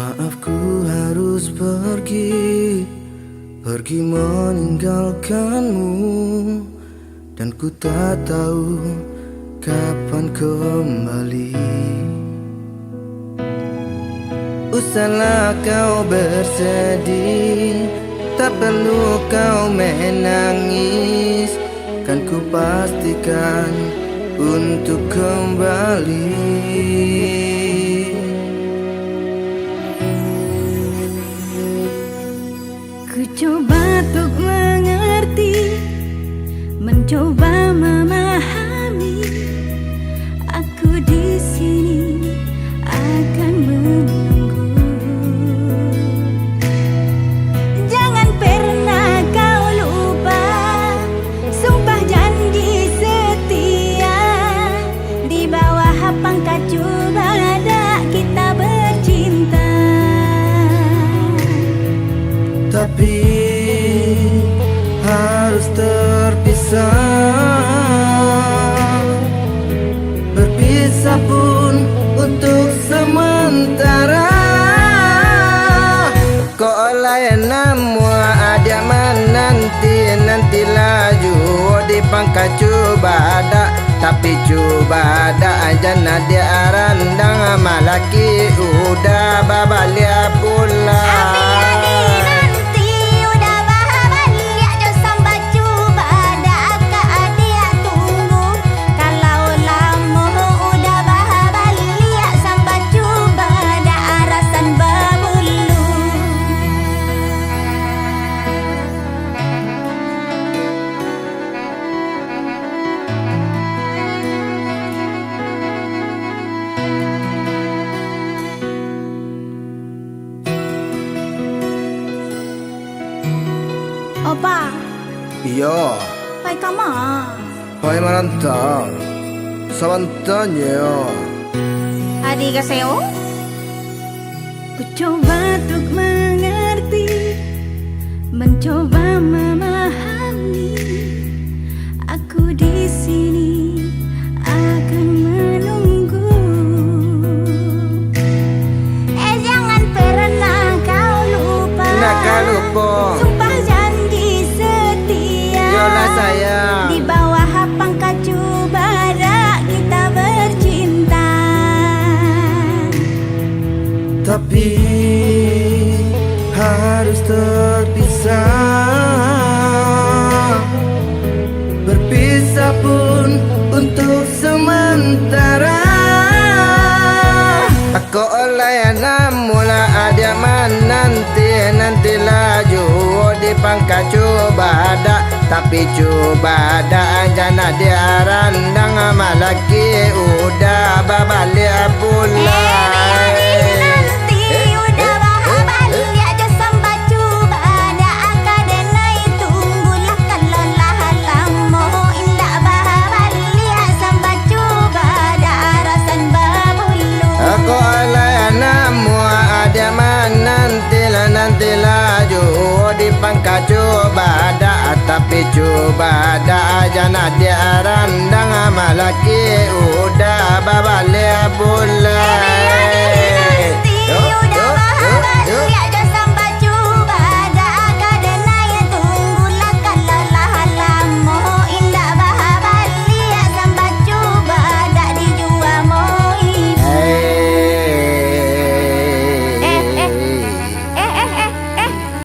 Maafku harus pergi meninggalkanmu, dan ku tak tahu kapan kembali. Usahlah kau bersedih, tak perlu kau menangis, kan ku pastikan untuk kembali. Ku coba untuk mengerti, mencoba memahami. Aku di sini akan menunggu. Jangan pernah kau lupa sumpah janji setia. Di bawah pangkat cubada kita bercinta. Tapi harus terpisah, berpisah pun untuk sementara. Kau layan mua dia nanti laju di pangkat cubada. Tapi cubada aja nadia randang malaki udah babalia pula. Opa, Iya, pai kama. pai maranta, sabantannya. Arigaseyo. Ku coba untuk mengerti, mencoba memahami. Aku di sini akan menunggu. Jangan pernah kau lupa. Nak kau lupa. Sumpah janji setia. Yolah sayang. Di bawah pangkat cubada kita bercinta. Tapi harus terpisah, berpisah pun untuk sementara. Aku layan mula ada nanti laju di pangkat cubada. Tapi cubada jana dia randang malaki udah babalia pula. Nanti laju di pangkat cubada. Tapi cubada aja nadia randang malaki udah babalia pula.